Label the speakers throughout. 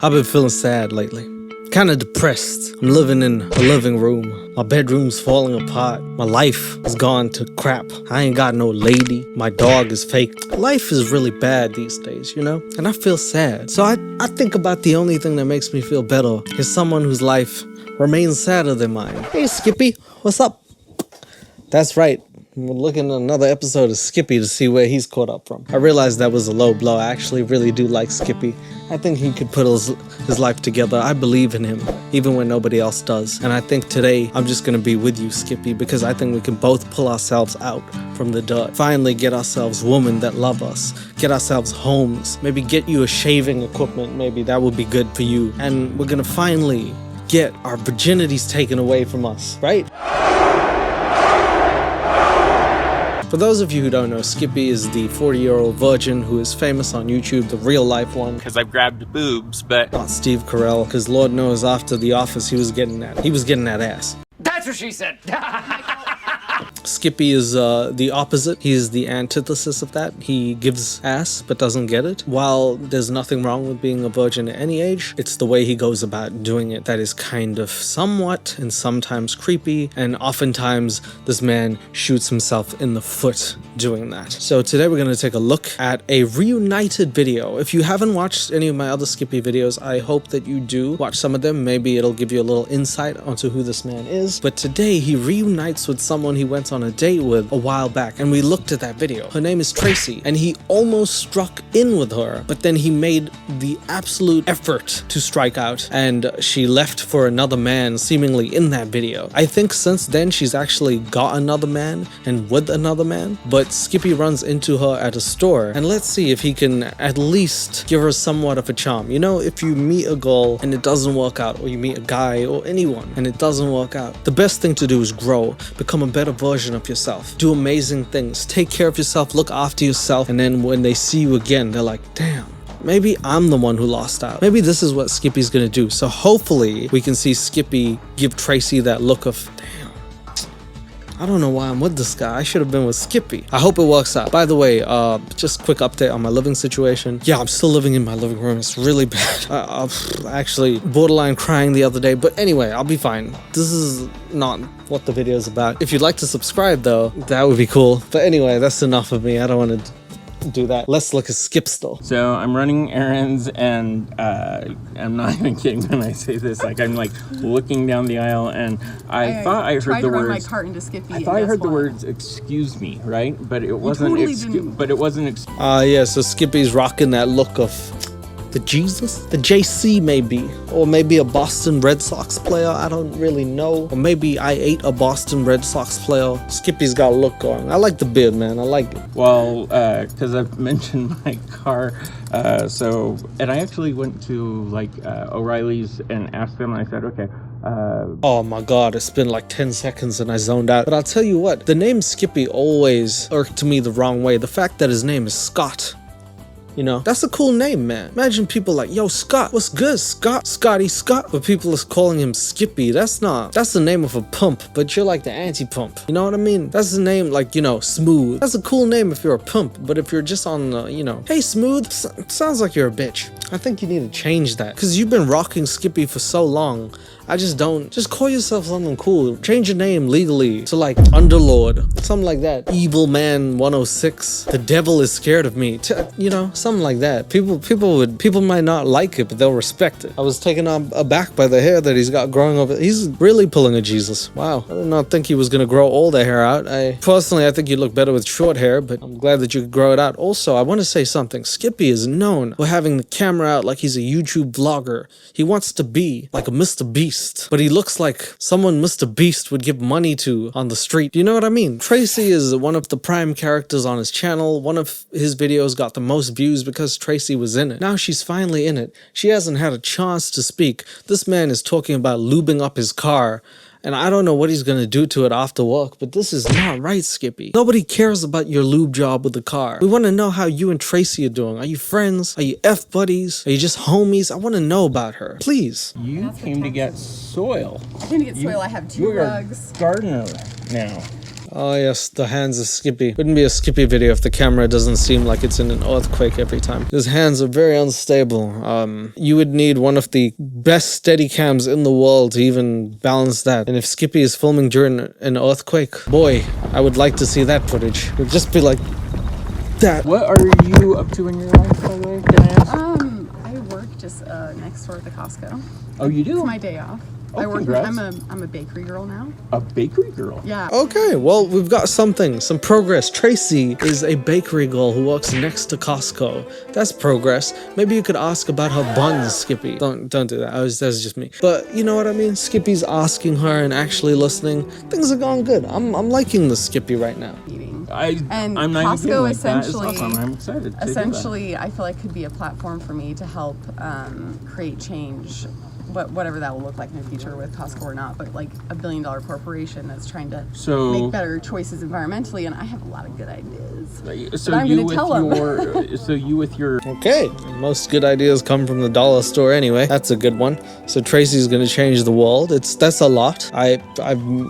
Speaker 1: I've been feeling sad lately. Kinda depressed. I'm living in a living room. My bedroom's falling apart. My life has gone to crap. I ain't got no lady. My dog is fake. Life is really bad these days, you know? And I feel sad. So I think about the only thing that makes me feel better is someone whose life remains sadder than mine. Hey Skippy, what's up? That's right. We're looking at another episode of Skippy to see where he's caught up from. I realized that was a low blow. I actually really do like Skippy. I think he could put his life together. I believe in him, even when nobody else does. And I think today, I'm just gonna be with you, Skippy, because I think we can both pull ourselves out from the dirt. Finally get ourselves women that love us. Get ourselves homes. Maybe get you a shaving equipment. Maybe that would be good for you. And we're gonna finally get our virginities taken away from us, right? For those of you who don't know, Skippy is the 40-year-old virgin who is famous on YouTube, the real life one.
Speaker 2: Because I've grabbed boobs, but...
Speaker 1: Not Steve Carell, because Lord knows after The Office he was getting that ass.
Speaker 2: That's what she said!
Speaker 1: Skippy is the opposite. He is the antithesis of that. He gives ass but doesn't get it. While there's nothing wrong with being a virgin at any age, it's the way he goes about doing it that is kind of somewhat and sometimes creepy, and oftentimes this man shoots himself in the foot doing that. So today we're going to take a look at a reunited video. If you haven't watched any of my other Skippy videos, I hope that you do watch some of them. Maybe it'll give you a little insight onto who this man is. But today he reunites with someone he went on a date with a while back, and we looked at that video. Her name is Tracy, and he almost struck in with her, but then he made the absolute effort to strike out, and she left for another man seemingly in that video. I think since then she's actually got another man and with another man, but Skippy runs into her at a store, and let's see if he can at least give her somewhat of a charm. You know, if you meet a girl and it doesn't work out, or you meet a guy or anyone and it doesn't work out, the best thing to do is grow, become a better version of yourself, do amazing things, take care of yourself, look after yourself, and then when they see you again, they're like, damn, maybe I'm the one who lost out. Maybe this is what Skippy's gonna do. So hopefully we can see Skippy give Tracy that look of, damn, I don't know why I'm with this guy. I should have been with Skippy. I hope it works out. By the way, just quick update on my living situation. Yeah, I'm still living in my living room. It's really bad. I actually borderline crying the other day, but anyway, I'll be fine. This is not what the video is about. If you'd like to subscribe though, that would be cool. But anyway, that's enough of me. I don't want to do that. Let's look at Skip still.
Speaker 2: So I'm running errands, and I'm not even kidding when I say this. Like, I'm like looking down the aisle, and I thought I heard the words. My cart into Skippy, I thought I heard the words "excuse me," right? But it wasn't. But it wasn't.
Speaker 1: Yeah. So Skippy's rocking that look of the Jesus, the JC maybe, or maybe a Boston Red Sox player. I don't really know. Or maybe I ate a Boston Red Sox player. Skippy's got a look going. I like the beard, man. I like it.
Speaker 2: Well, because I've mentioned my car, and I actually went to like O'Reilly's and asked them. And I said, okay.
Speaker 1: Oh my god, it's been like 10 seconds and I zoned out. But I'll tell you what, the name Skippy always irked me the wrong way. The fact that his name is Scott. You know, that's a cool name, man. Imagine people like, yo, Scott, what's good, Scott? Scotty Scott. But people is calling him Skippy. That's the name of a pump, but you're like the anti-pump. You know what I mean? That's the name, like, you know, Smooth. That's a cool name if you're a pump, but if you're just on, you know, hey, Smooth, sounds like you're a bitch. I think you need to change that, because you've been rocking Skippy for so long. Just call yourself something cool. Change your name legally to like Underlord, something like that. Evil Man 106. The devil is scared of me. You know, something like that. People might not like it, but they'll respect it. I was taken aback by the hair that he's got growing over. He's really pulling a Jesus. Wow. I did not think he was gonna grow all the hair out. Personally, I think you look better with short hair, but I'm glad that you could grow it out. Also, I want to say something. Skippy is known for having the camera out like he's a YouTube vlogger. He wants to be like a Mr. Beast. But he looks like someone Mr. Beast would give money to on the street. You know what I mean? Tracy is one of the prime characters on his channel. One of his videos got the most views because Tracy was in it. Now she's finally in it. She hasn't had a chance to speak. This man is talking about lubing up his car. And I don't know what he's gonna do to it after work, but this is not right, Skippy. Nobody cares about your lube job with the car. We want to know how you and Tracy are doing. Are you friends? Are you F-buddies? Are you just homies? I want to know about her. Please.
Speaker 2: You came to get soil.
Speaker 3: I came to get soil. I have two rugs.
Speaker 2: You're a gardener now.
Speaker 1: Oh yes, the hands of Skippy. Wouldn't be a Skippy video if the camera doesn't seem like it's in an earthquake every time. His hands are very unstable. You would need one of the best steady cams in the world to even balance that. And if Skippy is filming during an earthquake, boy, I would like to see that footage. It would just be like that.
Speaker 2: What are you up to in your life, by the way? Can I ask?
Speaker 3: I work just next door at the Costco.
Speaker 2: Oh, you do?
Speaker 3: It's my day off.
Speaker 2: Oh,
Speaker 3: I work.
Speaker 2: congrats.
Speaker 3: I'm a bakery girl now.
Speaker 2: A bakery girl?
Speaker 3: Yeah.
Speaker 1: Okay, well, we've got some progress. Tracy is a bakery girl who works next to Costco. That's progress. Maybe you could ask about her buns, Skippy. Don't do that. That was just me. But you know what I mean? Skippy's asking her and actually listening. Things are going good. I'm liking the Skippy right now.
Speaker 3: And
Speaker 2: I'm not
Speaker 3: Costco
Speaker 2: even like
Speaker 3: essentially,
Speaker 2: that. It's awesome. I'm excited.
Speaker 3: Essentially, I feel like could be a platform for me to help create change, whatever that will look like in the future with Costco or not. But like $1 billion corporation that's trying to make better choices environmentally, and I have a lot of good ideas.
Speaker 2: So
Speaker 3: I'm
Speaker 2: you
Speaker 3: going to tell them.
Speaker 2: So you with your
Speaker 1: Okay, most good ideas come from the dollar store anyway. That's a good one. So Tracy's gonna change the world. That's a lot. I've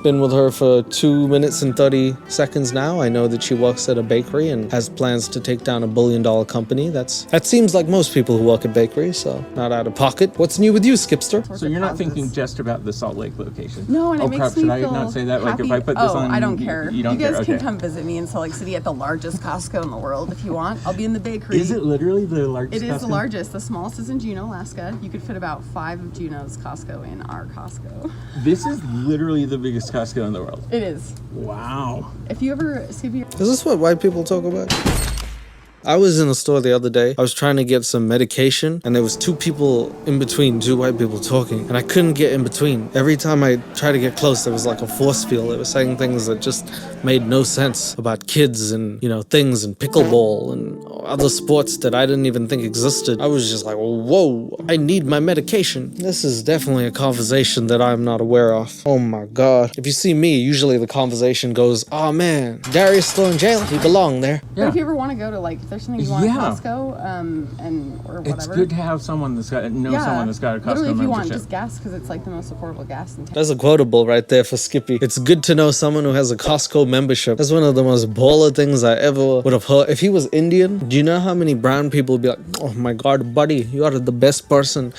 Speaker 1: been with her for 2 minutes and 30 seconds now. I know that she works at a bakery and has plans to take down $1 billion company. That seems like most people who work at bakeries, so not out of pocket. What's new with you, Skipster?
Speaker 2: So you're not thinking just about the Salt Lake location?
Speaker 3: No, and it makes me
Speaker 2: should I
Speaker 3: feel
Speaker 2: not say that?
Speaker 3: happy.
Speaker 2: Like if I put this on,
Speaker 3: I don't care.
Speaker 2: You don't
Speaker 3: guys
Speaker 2: care?
Speaker 3: can
Speaker 2: Okay.
Speaker 3: come visit me in Salt Lake City at the largest Costco in the world if you want. I'll be in the bakery.
Speaker 2: Is it literally the largest?
Speaker 3: It is
Speaker 2: Costco?
Speaker 3: the largest. The smallest is in Juneau, Alaska. You could fit about 5 of Juneau's Costco in our Costco.
Speaker 2: This is literally the biggest Costco in the world.
Speaker 3: It is.
Speaker 2: Wow.
Speaker 3: If you ever Skippy,
Speaker 1: Is this what white people talk about? I was in a store the other day. I was trying to get some medication, and there was 2 people in between, 2 white people talking, and I couldn't get in between. Every time I tried to get close, there was like a force field. It was saying things that just made no sense about kids and, things and pickleball and other sports that I didn't even think existed. I was just like, whoa, I need my medication. This is definitely a conversation that I'm not aware of. Oh my God. If you see me, usually the conversation goes, oh man, Darius still in jail. He belonged there.
Speaker 3: but if you ever want to go to if there's something you want at Costco, or whatever.
Speaker 2: It's good to have someone that's got someone that's got a Costco
Speaker 3: literally, if you want,
Speaker 2: membership.
Speaker 3: just gas because it's like the most affordable gas in town.
Speaker 1: That's a quotable right there for Skippy. It's good to know someone who has a Costco membership. That's one of the most baller things I ever would have heard. If he was Indian, do you know how many brown people would be like, oh my God, buddy, you are the best person.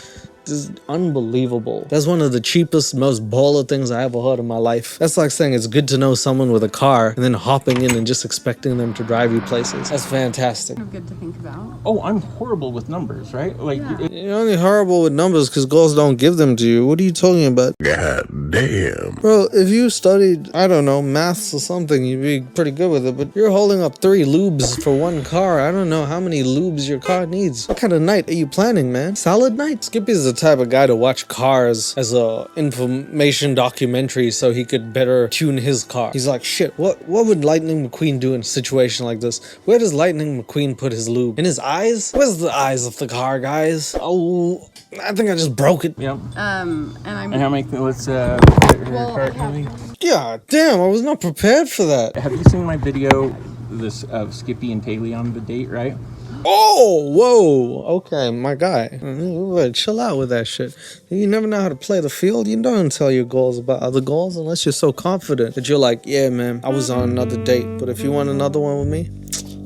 Speaker 1: This is unbelievable. That's one of the cheapest, most baller things I ever heard in my life. That's like saying it's good to know someone with a car and then hopping in and just expecting them to drive you places. That's fantastic.
Speaker 3: Good to think about.
Speaker 2: Oh, I'm horrible with numbers, right?
Speaker 1: You're only horrible with numbers because girls don't give them to you. What are you talking about?
Speaker 4: God damn.
Speaker 1: Bro, if you studied, I don't know, maths or something, you'd be pretty good with it. But you're holding up 3 lubes for 1 car. I don't know how many lubes your car needs. What kind of night are you planning, man? Salad night? Skippy's the type of guy to watch cars as a information documentary so he could better tune his car. He's like, shit, what would Lightning McQueen do in a situation like this? Where does Lightning McQueen put his lube? In his eyes? Where's the eyes of the car, guys? Oh, I think I just broke it.
Speaker 2: Yep.
Speaker 3: And
Speaker 2: And how many? Let's put her cart maybe.
Speaker 1: God damn, I was not prepared for that.
Speaker 2: Have you seen my video? This of Skippy and Taylor on the date, right?
Speaker 1: Oh, whoa. Okay, my guy. You better chill out with that shit. You never know how to play the field. You don't tell your goals about other goals unless you're so confident that you're like, yeah, man, I was on another date. But if you want another one with me,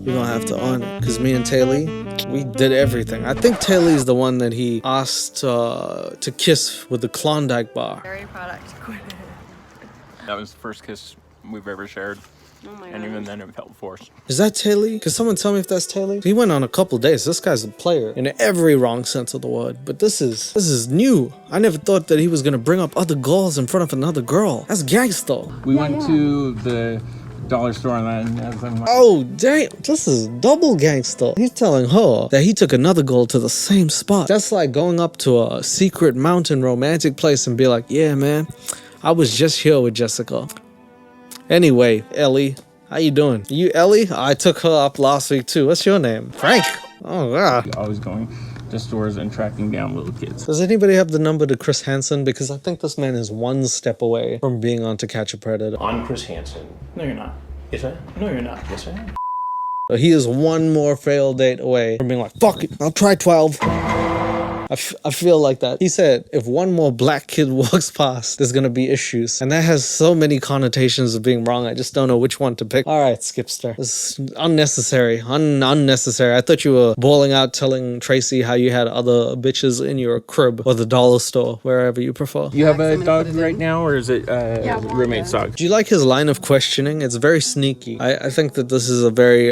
Speaker 1: you're gonna have to earn it. Because me and Taylor, we did everything. I think Taylor's the one that he asked to kiss with the Klondike bar.
Speaker 5: Dairy product.
Speaker 2: That was the first kiss we've ever shared.
Speaker 5: Oh my
Speaker 2: And
Speaker 5: God.
Speaker 2: even then it felt forced.
Speaker 1: Is that Taylor? Can someone tell me if that's Taylor? He went on a couple dates. This guy's a player in every wrong sense of the word. But this is new. I never thought that he was gonna bring up other girls in front of another girl. That's gangster.
Speaker 2: We went to the dollar store and then I'm like,
Speaker 1: Oh, damn. This is double gangster. He's telling her that he took another girl to the same spot. That's like going up to a secret mountain romantic place and be like, yeah, man, I was just here with Jessica. Anyway, Ellie, how you doing? You Ellie? I took her up last week too. What's your name? Frank. Oh, God.
Speaker 2: always going to stores and tracking down little kids.
Speaker 1: Does anybody have the number to Chris Hansen? Because I think this man is 1 step away from being on To Catch a Predator.
Speaker 6: I'm Chris Hansen. No, you're not. Yes, I am. No, you're not. Yes, I am.
Speaker 1: He is 1 more failed date away from being like, fuck it, I'll try 12. I feel like that. He said, if one more black kid walks past, there's gonna be issues. And that has so many connotations of being wrong, I just don't know which one to pick. Alright, Skipster. This is unnecessary. Unnecessary. I thought you were bawling out telling Tracy how you had other bitches in your crib or the dollar store, wherever you prefer.
Speaker 2: You have a dog right now, or is it roommate's dog?
Speaker 1: Do you like his line of questioning? It's very sneaky. I think that this is a very,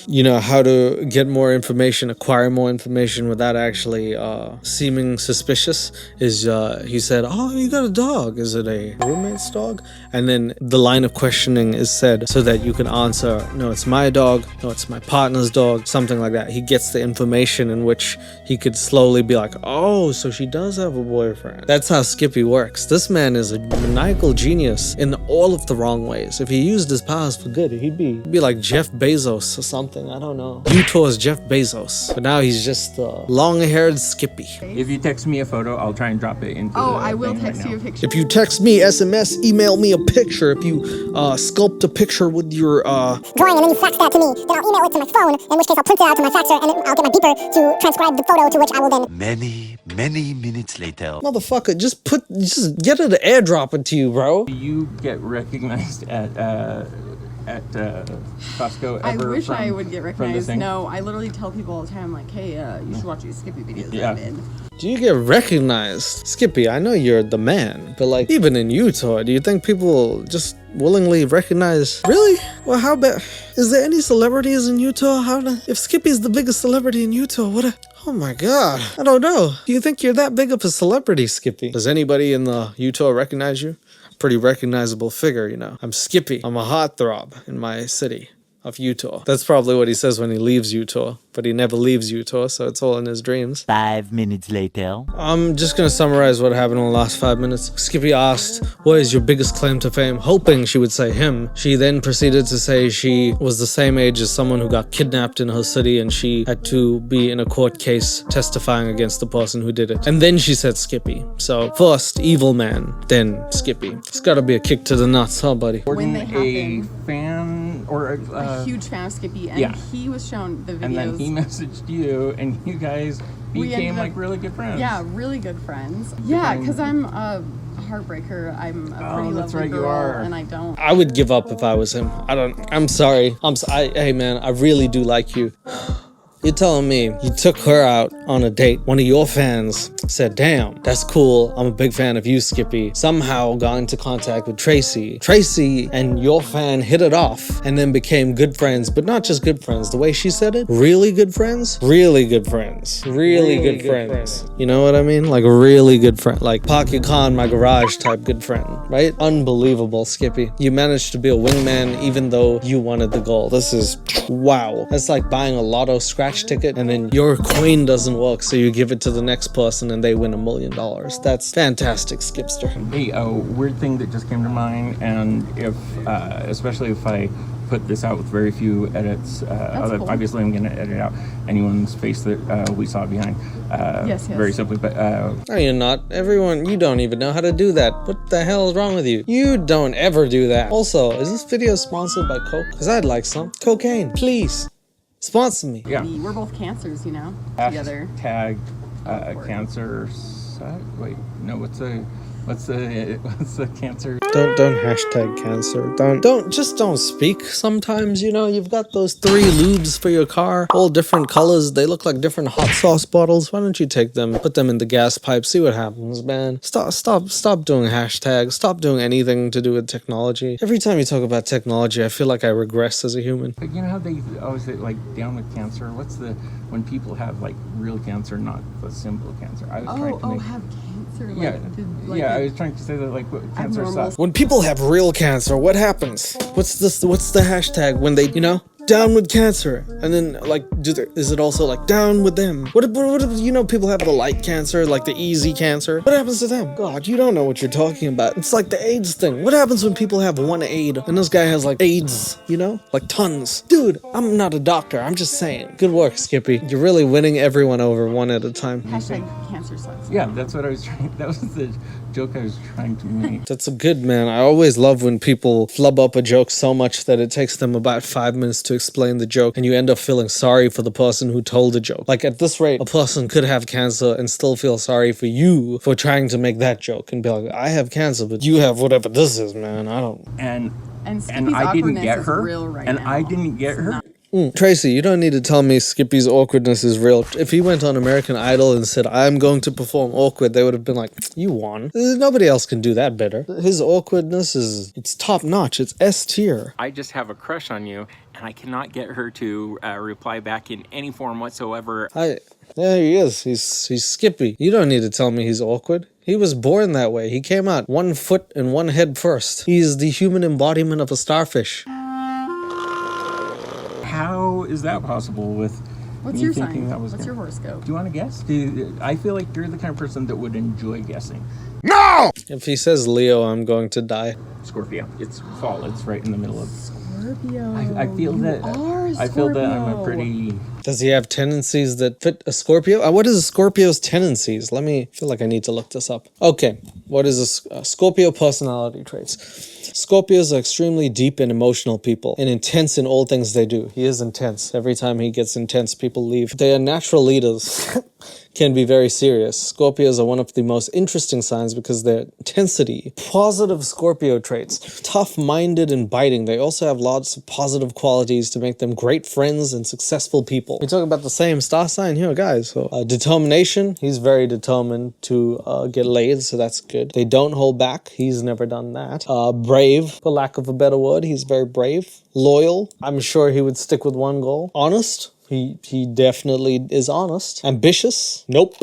Speaker 1: you know, how to get more information, acquire more information without actually seeming suspicious is he said, oh, you got a dog. Is it a roommate's dog? And then the line of questioning is said so that you can answer, no, it's my dog. No, it's my partner's dog. Something like that. He gets the information in which he could slowly be like, oh, so she does have a boyfriend. That's how Skippy works. This man is a maniacal genius in all of the wrong ways. If he used his powers for good, he'd be like Jeff Bezos or something. I don't know. Utah's Jeff Bezos. But now he's just long-haired Skippy.
Speaker 2: If you text me a photo, I'll try and drop it into
Speaker 3: I will text you a picture.
Speaker 1: If you text me, SMS, email me a picture. If you sculpt a picture with your
Speaker 4: drawing and then you fax that to me, then I'll email it to my phone, in which case I'll print it out to my faxer and I'll get my beeper to transcribe the photo, to which I will then...
Speaker 5: Many minutes later.
Speaker 1: Motherfucker, just get it to airdrop it to you, bro.
Speaker 2: Do you get recognized at Costco ever?
Speaker 3: I wish I would get recognized. No, I literally tell people all the time, like, hey, you should watch these Skippy videos that I'm in.
Speaker 1: Do you get recognized? Skippy, I know you're the man, but like, even in Utah, do you think people just willingly recognize? Really? Well, how bad? Is there any celebrities in Utah? If Skippy's the biggest celebrity in Utah, oh my god, I don't know. Do you think you're that big of a celebrity, Skippy? Does anybody in the Utah recognize you? Pretty recognizable figure, you know. I'm Skippy. I'm a heartthrob in my city of Utah. That's probably what he says when he leaves Utah, but he never leaves Utah, so it's all in his dreams.
Speaker 5: 5 minutes later.
Speaker 1: I'm just gonna summarize what happened in the last 5 minutes. Skippy asked, what is your biggest claim to fame? Hoping she would say him. She then proceeded to say she was the same age as someone who got kidnapped in her city and she had to be in a court case testifying against the person who did it. And then she said Skippy. So first, evil man, then Skippy. It's gotta be a kick to the nuts, huh, buddy?
Speaker 3: When they happen,
Speaker 2: a fan or
Speaker 3: a huge fan of Skippy, and he was shown the videos.
Speaker 2: And then he messaged you, and you guys became like really good friends.
Speaker 3: Yeah, really good friends. Yeah, because I'm a heartbreaker. I'm a pretty lovely girl,
Speaker 2: you are.
Speaker 3: and I don't.
Speaker 1: I would give up if I was him. I'm sorry. Hey man, I really do like you. You're telling me you took her out on a date. One of your fans said, damn, that's cool. I'm a big fan of you, Skippy. Somehow got into contact with Tracy. Tracy and your fan hit it off and then became good friends, but not just good friends. The way she said it, really good friends? Really good friends. Really good friends. You know what I mean? Like really good friend. Like park your car in my garage type good friend, right? Unbelievable, Skippy. You managed to be a wingman even though you wanted the goal. This is, wow. That's like buying a lotto scratch ticket and then your coin doesn't work, so you give it to the next person and they win $1 million. That's fantastic, Skipster.
Speaker 2: Hey, a weird thing that just came to mind, and if especially if I put this out with very few edits,
Speaker 3: cool.
Speaker 2: Obviously I'm going to edit out anyone's face that we saw behind.
Speaker 3: Yes.
Speaker 2: Very simply, but
Speaker 1: no, you're not. Everyone, you don't even know how to do that. What the hell is wrong with you? You don't ever do that. Also, is this video sponsored by Coke? Because I'd like some. Cocaine, please. Sponsor me.
Speaker 2: Yeah.
Speaker 3: We're both cancers, you know, together.
Speaker 2: Hashtag cancer. Wait, no. What's the cancer?
Speaker 1: Don't hashtag cancer. Don't speak. Sometimes, you know, you've got those 3 lubes for your car, all different colors. They look like different hot sauce bottles. Why don't you take them, put them in the gas pipe, see what happens, man? Stop doing hashtags. Stop doing anything to do with technology. Every time you talk about technology, I feel like I regress as a human.
Speaker 2: But you know how they always say, like, down with cancer? What's when people have, like, real cancer, not the simple cancer? I was trying to make...
Speaker 3: have cancer?
Speaker 2: Like, I was trying to say that, like, cancer sucks.
Speaker 1: When people have real cancer, what happens? What's the hashtag when they, you know, down with cancer? And then, like, is it also, like, down with them? What if, you know, people have the light cancer, like the easy cancer? What happens to them? God, you don't know what you're talking about. It's like the AIDS thing. What happens when people have one aid and this guy has, like, AIDS, you know? Like, tons. Dude, I'm not a doctor. I'm just saying. Good work, Skippy. You're really winning everyone over one at a time.
Speaker 3: Hashtag cancer sucks.
Speaker 2: Yeah, that's what I was trying. That was the joke I was trying to make.
Speaker 1: That's a good, man. I always love when people flub up a joke so much that it takes them about 5 minutes to explain the joke and you end up feeling sorry for the person who told the joke. Like, at this rate, a person could have cancer and still feel sorry for you for trying to make that joke and be like, I have cancer, but you have whatever this is, man. I don't.
Speaker 3: And I didn't get her.
Speaker 2: I didn't get her.
Speaker 1: Tracy, you don't need to tell me Skippy's awkwardness is real. If he went on American Idol and said, I'm going to perform awkward, they would have been like, you won. Nobody else can do that better. His awkwardness it's top notch. It's S tier.
Speaker 2: I just have a crush on you, and I cannot get her to reply back in any form whatsoever.
Speaker 1: There he is. He's Skippy. You don't need to tell me he's awkward. He was born that way. He came out 1 foot and 1 head first. He is the human embodiment of a starfish.
Speaker 2: How is that possible with
Speaker 3: What's your sign? What's your horoscope?
Speaker 2: Do you want to guess? I feel like you're the kind of person that would enjoy guessing.
Speaker 1: No! If he says Leo, I'm going to die.
Speaker 2: Scorpio. It's fall. It's right in the middle of...
Speaker 3: Scorpio.
Speaker 2: I feel that... I feel that I'm a pretty...
Speaker 1: Does he have tendencies that fit a Scorpio? What is a Scorpio's tendencies? I feel like I need to look this up. Okay, what is a Scorpio personality traits? Scorpios are extremely deep and emotional people and intense in all things they do. He is intense. Every time he gets intense, people leave. They are natural leaders. Can be very serious. Scorpios are one of the most interesting signs because their intensity. Positive Scorpio traits. Tough-minded and biting. They also have lots of positive qualities to make them great friends and successful people. We talk about the same star sign here, guys. So, determination. He's very determined to get laid, so that's good. They don't hold back. He's never done that. Brave, for lack of a better word. He's very brave. Loyal. I'm sure he would stick with one goal. Honest. He definitely is honest. Ambitious? Nope.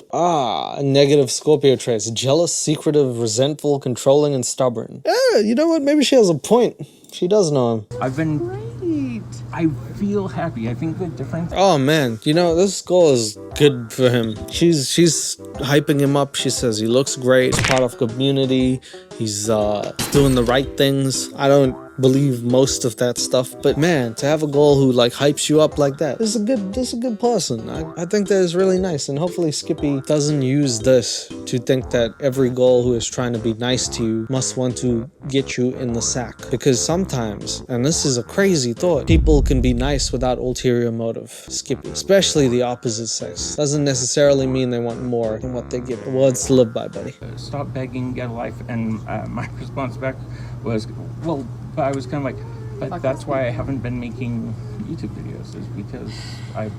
Speaker 1: Negative Scorpio traits. Jealous, secretive, resentful, controlling, and stubborn. You know what? Maybe she has a point. She does know him.
Speaker 3: Great.
Speaker 2: I feel happy. I think the difference...
Speaker 1: Oh, man. You know, this girl is good for him. She's hyping him up. She says he looks great. He's part of community. He's doing the right things. I don't believe most of that stuff, but man, to have a girl who like hypes you up like that, this is a good person. I think that is really nice, and hopefully Skippy doesn't use this to think that every girl who is trying to be nice to you must want to get you in the sack, because sometimes, and this is a crazy thought, people can be nice without ulterior motive. Skippy, especially the opposite sex, doesn't necessarily mean they want more than what they give. Words to live by, buddy.
Speaker 2: Stop begging, get a life. And my response back was, well, but I was kind of like, but that's why I haven't been making YouTube videos, is because I've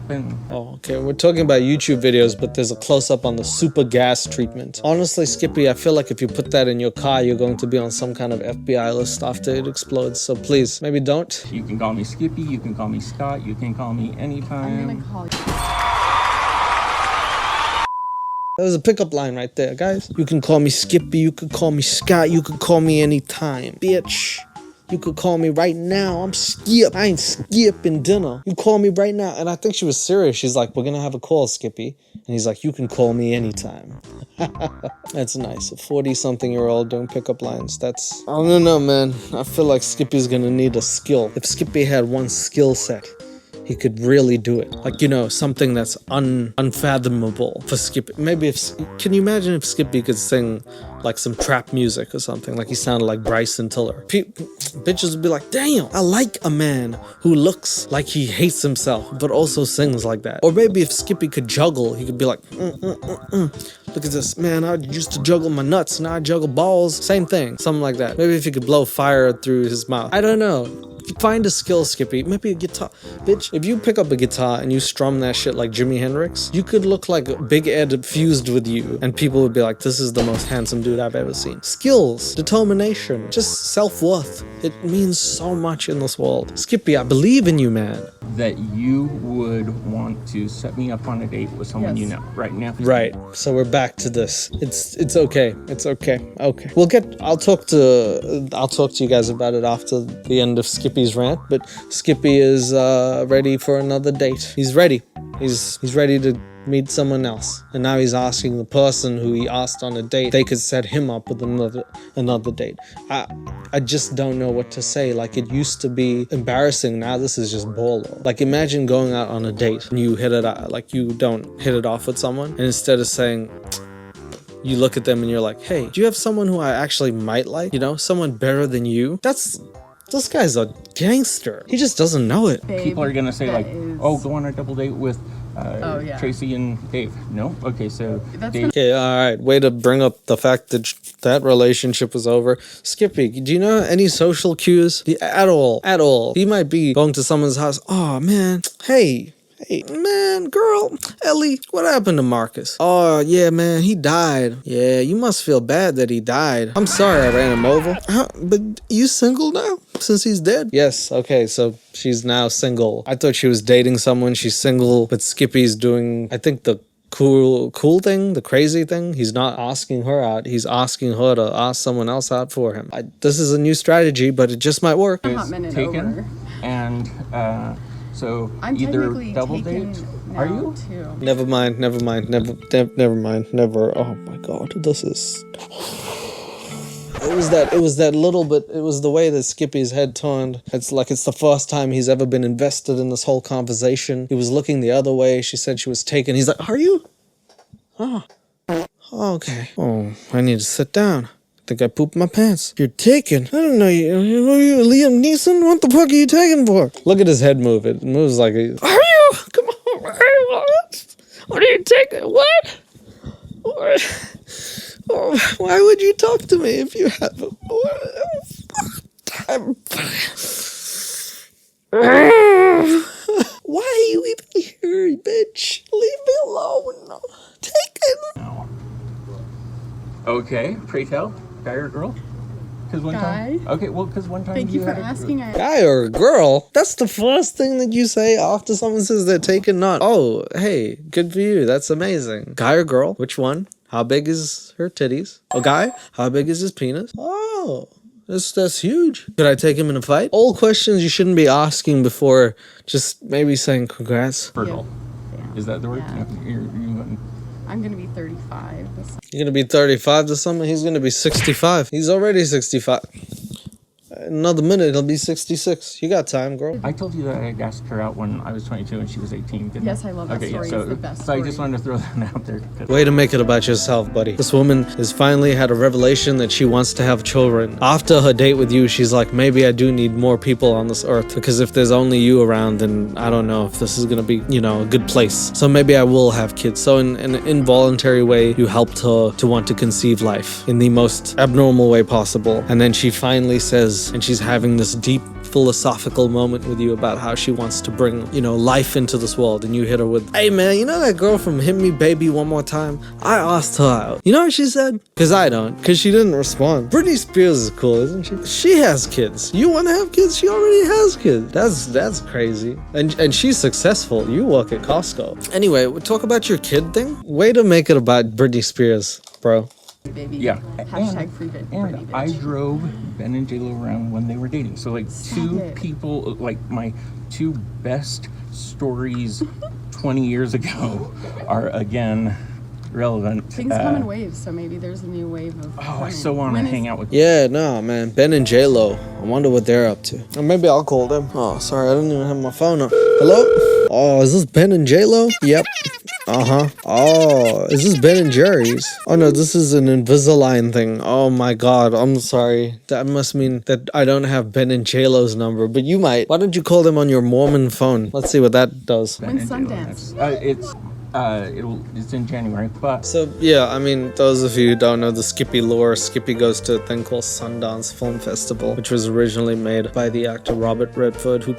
Speaker 2: been...
Speaker 1: Oh, okay. We're talking about YouTube videos, but there's a close-up on the super gas treatment. Honestly, Skippy, I feel like if you put that in your car, you're going to be on some kind of FBI list after it explodes. So please, maybe don't.
Speaker 2: You can call me Skippy, you can call me Scott, you can call me anytime.
Speaker 3: I'm gonna call you.
Speaker 1: There's a pickup line right there, guys. You can call me Skippy, you could call me Scott, you could call me anytime. Bitch, you could call me right now. I'm Skip. I ain't skipping dinner. You call me right now. And I think she was serious. She's like, we're gonna have a call, Skippy. And he's like, you can call me anytime. That's nice. A 40-something-year-old doing pickup lines. That's... I don't know, man. I feel like Skippy's gonna need a skill. If Skippy had one skill set, he could really do it. Like, you know, something that's unfathomable for Skippy. Maybe can you imagine if Skippy could sing like some trap music or something? Like he sounded like Bryson Tiller. Bitches would be like, damn, I like a man who looks like he hates himself, but also sings like that. Or maybe if Skippy could juggle, he could be like, look at this, man, I used to juggle my nuts, now I juggle balls. Same thing, something like that. Maybe if he could blow fire through his mouth. I don't know. Find a skill, Skippy. Maybe a guitar. Bitch, if you pick up a guitar and you strum that shit like Jimi Hendrix, you could look like Big Ed fused with you, and people would be like, this is the most handsome dude I've ever seen. Skills, determination, just self-worth. It means so much in this world. Skippy, I believe in you, man.
Speaker 2: That you would want to set me up on a date with someone you know right now.
Speaker 1: Right. So we're back to this. It's okay. It's okay. Okay. I'll talk to you guys about it after the end of Skippy's rant, but Skippy is ready for another date. He's ready. He's ready to meet someone else, and now he's asking the person who he asked on a date they could set him up with another date. I just don't know what to say. Like, it used to be embarrassing, now this is just baller. Like, imagine going out on a date and you hit it out, like you don't hit it off with someone, and instead of saying, you look at them and you're like, hey, do you have someone who I actually might like? You know, someone better than you? This guy's a gangster. He just doesn't know it.
Speaker 3: Babe,
Speaker 2: people are gonna say like, "Oh, go on a double date with Tracy and Dave." No, okay, so Dave.
Speaker 1: Okay, all right. Way to bring up the fact that that relationship was over. Skippy, do you know any social cues? At all. He might be going to someone's house. Oh man, hey, man, girl, Ellie, what happened to Marcus? Oh, yeah, man, he died. Yeah, you must feel bad that he died. I'm sorry I ran him over. But you single now? Since he's dead? Yes, okay, so she's now single. I thought she was dating someone. She's single, but Skippy's doing, I think, the cool thing, the crazy thing. He's not asking her out. He's asking her to ask someone else out for him. This is a new strategy, but it just might work.
Speaker 2: Taken, and so
Speaker 3: I'm
Speaker 2: either double date. Are you?
Speaker 3: Too.
Speaker 1: Never mind. Never. Oh my god, this is. It was that little bit. It was the way that Skippy's head turned. It's like it's the first time he's ever been invested in this whole conversation. He was looking the other way. She said she was taken. He's like, "Are you?" Oh, okay. Oh, I need to sit down. I think I pooped my pants. You're taken? I don't know you. Are you Liam Neeson? What the fuck are you taken for? Look at his head move. It moves like a... Are you? Come on. What are you taking? What? Oh, why would you talk to me if you have a... Why are you even here, bitch? Leave me alone. Taken.
Speaker 2: Okay, pray tell. Guy or girl? Because one time. Okay, well, because one time.
Speaker 3: Thank you for asking.
Speaker 1: Guy or girl? That's the first thing that you say after someone says they're taken. Not. Oh, hey, good for you. That's amazing. Guy or girl? Which one? How big is her titties? A guy? How big is his penis? Oh, that's huge. Could I take him in a fight? All questions you shouldn't be asking before just maybe saying congrats.
Speaker 2: Fertile. Yeah. Is that the word?
Speaker 3: Yeah. I'm going to be 35 this summer.
Speaker 1: You're going to be 35 this summer? He's going to be 65. He's already 65. Another minute, he'll be 66. You got time, girl.
Speaker 2: I told you that I asked her out when I was 22 and she was 18, didn't
Speaker 3: Yes, I love that story.
Speaker 2: So,
Speaker 3: it's the best
Speaker 2: so I just wanted to throw that out there.
Speaker 1: Way to make it about yourself, buddy. This woman has finally had a revelation that she wants to have children. After her date with you, she's like, maybe I do need more people on this earth, because if there's only you around, then I don't know if this is gonna be, a good place. So maybe I will have kids. So in an involuntary way, you helped her to want to conceive life in the most abnormal way possible. And then she finally says, and she's having this deep philosophical moment with you about how she wants to bring, life into this world, and you hit her with, hey man, you know that girl from Hit Me Baby One More Time? I asked her out. You know what she said? Because I don't. Because she didn't respond. Britney Spears is cool, isn't she? She has kids. You want to have kids? She already has kids. That's crazy. And she's successful. You work at Costco. Anyway, we'll talk about your kid thing. Way to make it about Britney Spears, bro.
Speaker 3: Baby.
Speaker 2: Yeah.
Speaker 3: Hashtag free Britney.
Speaker 2: And I drove Ben and JLo around when they were dating. So two people, like my two best stories 20 years ago are again relevant.
Speaker 3: Things come in waves, so maybe there's a new wave of...
Speaker 2: I so want to hang out with...
Speaker 1: Yeah, no, man. Ben and JLo. I wonder what they're up to. Or maybe I'll call them. Oh, sorry, I didn't even have my phone on. Hello? Oh, is this Ben and JLo? Yep. Uh-huh. Oh, is this Ben and Jerry's? Oh no, this is an Invisalign thing. Oh my god, I'm sorry. That must mean that I don't have Ben and JLo's number, but you might. Why don't you call them on your Mormon phone? Let's see what that does.
Speaker 3: When's Sundance?
Speaker 2: It's in January, but...
Speaker 1: So, yeah, I mean, those of you who don't know the Skippy lore, Skippy goes to a thing called Sundance Film Festival, which was originally made by the actor Robert Redford, who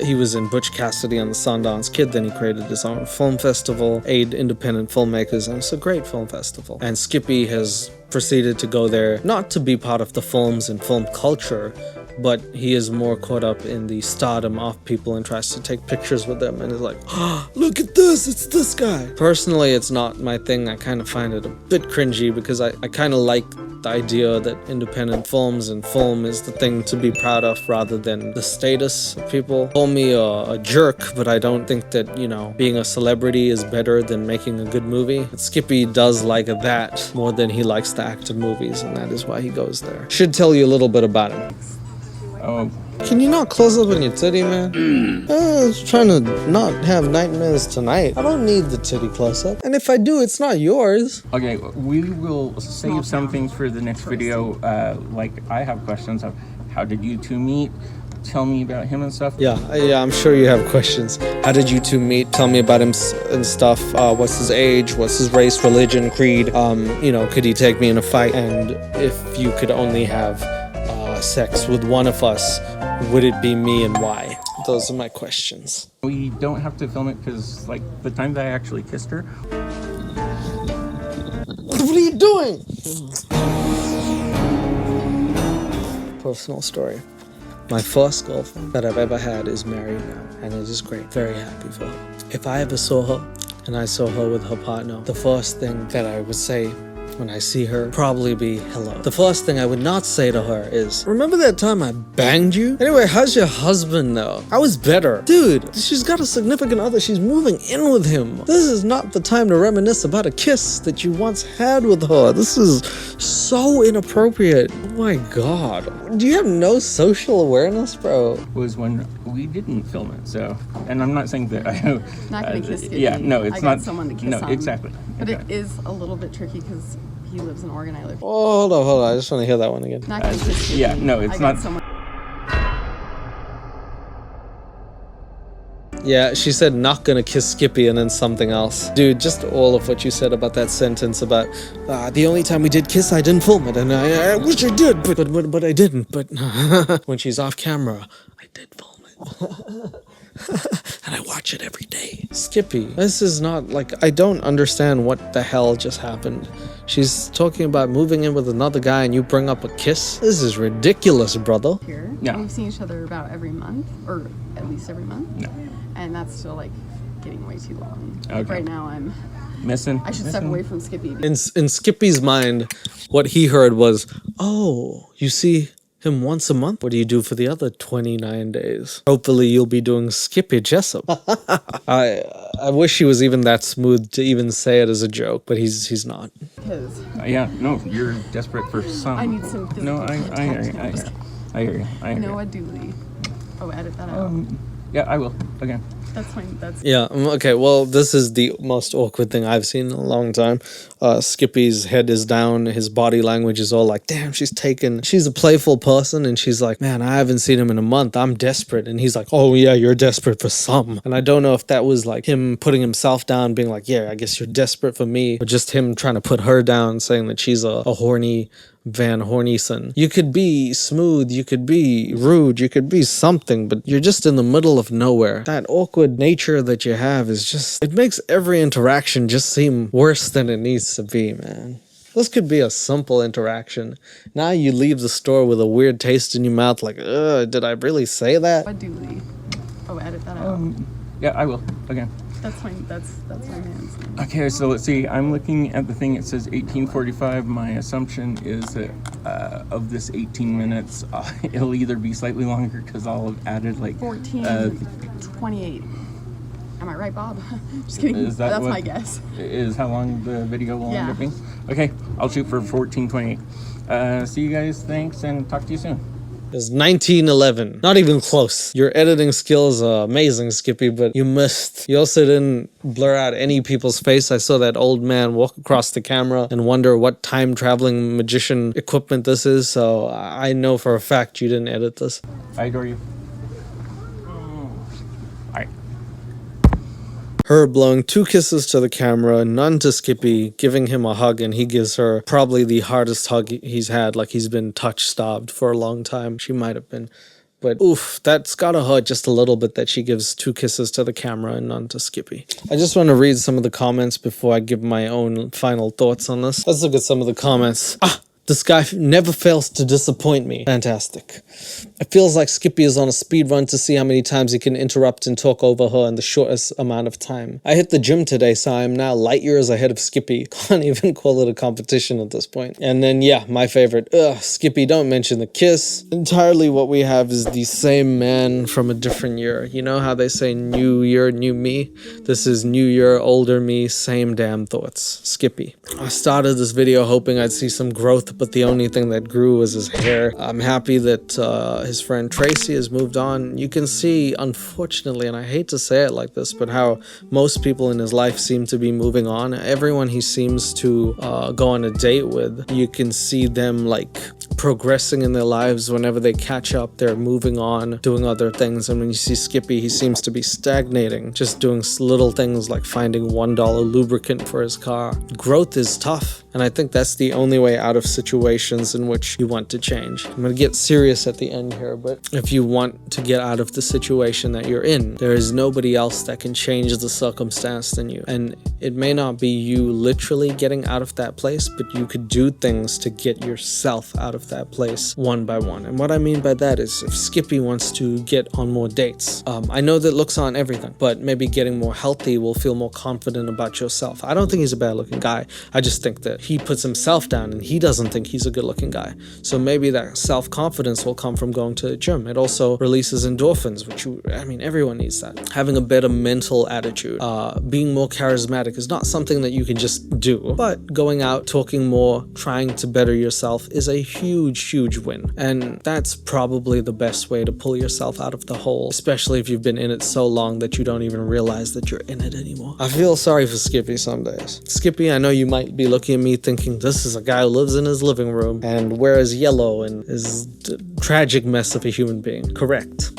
Speaker 1: he was in Butch Cassidy and the Sundance Kid, then he created his own film festival, aid independent filmmakers, and it's a great film festival. And Skippy has proceeded to go there, not to be part of the films and film culture, but he is more caught up in the stardom of people and tries to take pictures with them and is like, oh, look at this, it's this guy. Personally, it's not my thing. I kind of find it a bit cringy because I kind of like the idea that independent films and film is the thing to be proud of rather than the status of people. Call me a jerk, but I don't think that, being a celebrity is better than making a good movie. But Skippy does like that more than he likes to act in movies, and that is why he goes there. Should tell you a little bit about him.
Speaker 2: Oh.
Speaker 1: Can you not close up on your titty, man? I was trying to not have nightmares tonight. I don't need the titty close up. And if I do, it's not yours.
Speaker 2: Okay, we will save some things for the next video. Like, I have questions of how did you two meet? Tell me about him and stuff.
Speaker 1: Yeah, I'm sure you have questions. How did you two meet? Tell me about him and stuff. What's his age? What's his race, religion, creed? Could he take me in a fight? And if you could only have sex with one of us, would it be me and why? Those are my questions.
Speaker 2: We don't have to film it because, like, the time that I actually kissed her.
Speaker 1: What are you doing? Personal story. My first girlfriend that I've ever had is married now, and it is great. Very happy for her. If I ever saw her, and I saw her with her partner, the first thing that I would say when I see her probably be hello. The first thing I would not say to her is, remember that time I banged you? Anyway, how's your husband though? I was better. Dude, she's got a significant other. She's moving in with him. This is not the time to reminisce about a kiss that you once had with her. This is so inappropriate. Oh my god. Do you have no social awareness, bro?
Speaker 2: Was when we didn't film it, so. And I'm not saying that I know.
Speaker 3: Not gonna kiss Skippy.
Speaker 2: Yeah, no, it's
Speaker 3: I
Speaker 2: not.
Speaker 3: got someone to kiss
Speaker 2: no,
Speaker 3: on.
Speaker 2: exactly.
Speaker 3: But
Speaker 2: exactly.
Speaker 3: it is a little bit tricky because he lives in Oregon. I live.
Speaker 1: Oh, hold on. I just want to hear that one again.
Speaker 3: Not gonna kiss Skippy.
Speaker 2: Yeah, no, it's
Speaker 3: I got
Speaker 2: not.
Speaker 3: Someone.
Speaker 1: Yeah, she said not gonna kiss Skippy and then something else. Dude, just all of what you said about that sentence about the only time we did kiss, I didn't film it, and I wish I did, but I didn't. But when she's off camera, I did film it. And I watch it every day. Skippy, this is not like, I don't understand what the hell just happened. She's talking about moving in with another guy and you bring up a kiss? This is ridiculous, brother.
Speaker 3: Here.
Speaker 2: Yeah.
Speaker 3: We've seen each other about every month, or at least every month.
Speaker 2: No.
Speaker 3: And that's still like getting way too long. Like
Speaker 2: Okay.
Speaker 3: right now I'm
Speaker 2: Missing.
Speaker 3: I should step away from Skippy.
Speaker 1: In Skippy's mind, what he heard was, oh, you see him once a month? What do you do for the other 29 days? Hopefully you'll be doing Skippy Jessup. I wish he was even that smooth to even say it as a joke, but he's not.
Speaker 3: Because
Speaker 2: Yeah, no, you're desperate for some.
Speaker 3: I need some physical
Speaker 2: No, I hear you. I hear you. I hear you.
Speaker 3: Noah Dooley. Oh, edit that out.
Speaker 2: Yeah, I will. Okay.
Speaker 3: That's fine. That's
Speaker 1: Yeah, okay, well, this is the most awkward thing I've seen in a long time. Skippy's head is down, his body language is all like, damn, she's a playful person, and she's like, man, I haven't seen him in a month, I'm desperate. And he's like, oh yeah, you're desperate for some. And I don't know if that was like him putting himself down, being like, yeah, I guess you're desperate for me, or just him trying to put her down, saying that she's a horny Van Hornyson. You could be smooth, you could be rude, you could be something, but you're just in the middle of nowhere. That awkward nature that you have is just, it makes every interaction just seem worse than it needs to be, man. This could be a simple interaction. Now you leave the store with a weird taste in your mouth, like, ugh, did I really say that?
Speaker 3: Noah Dooley. Oh, edit that out.
Speaker 2: Yeah, I will. Okay.
Speaker 3: That's fine. That's my man's name.
Speaker 2: Okay, so let's see. I'm looking at the thing. It says 1845. My assumption is that of this 18 minutes, it'll either be slightly longer because I'll have added like
Speaker 3: 14:28. Am I right, Bob? Just kidding.
Speaker 2: Is that
Speaker 3: That's
Speaker 2: what-
Speaker 3: my guess.
Speaker 2: Is how long the video will end
Speaker 3: Yeah.
Speaker 2: up being. Okay, I'll shoot for 14:28. See you guys. Thanks, and talk to you soon.
Speaker 1: It's 1911. Not even close. Your editing skills are amazing, Skippy, but you missed. You also didn't blur out any people's face. I saw that old man walk across the camera and wonder what time-traveling magician equipment this is, so I know for a fact you didn't edit this.
Speaker 2: I adore you. Alright.
Speaker 1: Her blowing 2 kisses to the camera, none to Skippy, giving him a hug, and he gives her probably the hardest hug he's had, like he's been touch-starved for a long time. She might have been. But oof, that's gotta hurt just a little bit that she gives 2 kisses to the camera and none to Skippy. I just want to read some of the comments before I give my own final thoughts on this. Let's look at some of the comments. This guy never fails to disappoint me. Fantastic. It feels like Skippy is on a speed run to see how many times he can interrupt and talk over her in the shortest amount of time. I hit the gym today, so I am now light years ahead of Skippy. Can't even call it a competition at this point. And then, yeah, my favorite. Skippy, don't mention the kiss. Entirely what we have is the same man from a different year. You know how they say new year, new me? This is new year, older me, same damn thoughts. Skippy. I started this video hoping I'd see some growth, but the only thing that grew was his hair. I'm happy that his friend Tracy has moved on. You can see, unfortunately, and I hate to say it like this, but how most people in his life seem to be moving on. Everyone he seems to go on a date with, you can see them like progressing in their lives. Whenever they catch up, they're moving on, doing other things. And when you see Skippy, he seems to be stagnating, just doing little things like finding $1 lubricant for his car. Growth is tough, and I think that's the only way out of situations in which you want to change. I'm gonna get serious at the end here, but if you want to get out of the situation that you're in, there is nobody else that can change the circumstance than you. And it may not be you literally getting out of that place, but you could do things to get yourself out of that place one by one. And what I mean by that is, if Skippy wants to get on more dates, I know that looks aren't everything, but maybe getting more healthy will feel more confident about yourself. I don't think he's a bad looking guy. I just think that he puts himself down and he doesn't think he's a good looking guy. So maybe that self-confidence will come from going to the gym. It also releases endorphins, which everyone needs that. Having a better mental attitude, being more charismatic is not something that you can just do, but going out, talking more, trying to better yourself is a huge win. And that's probably the best way to pull yourself out of the hole, especially if you've been in it so long that you don't even realize that you're in it anymore. I feel sorry for Skippy some days. Skippy, I know you might be looking at me thinking this is a guy who lives in his living room and wears yellow and is a tragic mess of a human being. Correct.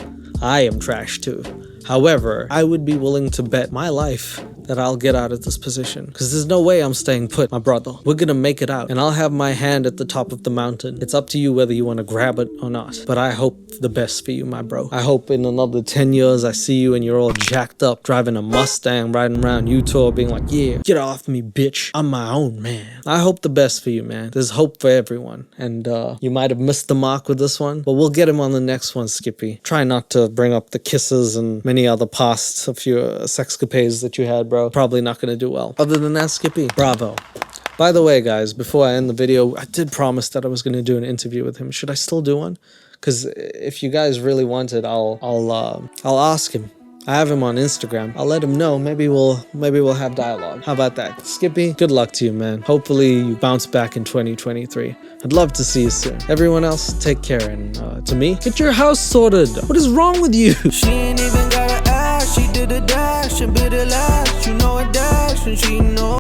Speaker 1: I am trash too. However, I would be willing to bet my life that I'll get out of this position, because there's no way I'm staying put, my brother. We're gonna make it out, and I'll have my hand at the top of the mountain. It's up to you whether you want to grab it or not, but I hope the best for you, my bro. I hope in another 10 years I see you and you're all jacked up, driving a Mustang, riding around Utah, being like, yeah, get off me, bitch. I'm my own man. I hope the best for you, man. There's hope for everyone, and you might have missed the mark with this one, but we'll get him on the next one, Skippy. Try not to bring up the kisses and many other past of your sexcapades that you had, bro. Probably not gonna do well. Other than that, Skippy, bravo. By the way, guys, before I end the video, I did promise that I was gonna do an interview with him. Should I still do one? Because if you guys really want it, I'll ask him. I have him on Instagram. I'll let him know. Maybe we'll have dialogue. How about that? Skippy, good luck to you, man. Hopefully you bounce back in 2023. I'd love to see you soon. Everyone else, take care. And to me, get your house sorted. What is wrong with you?
Speaker 7: She ain't even gotta ask. She did a dash and bit a lash. You know a dash and she know.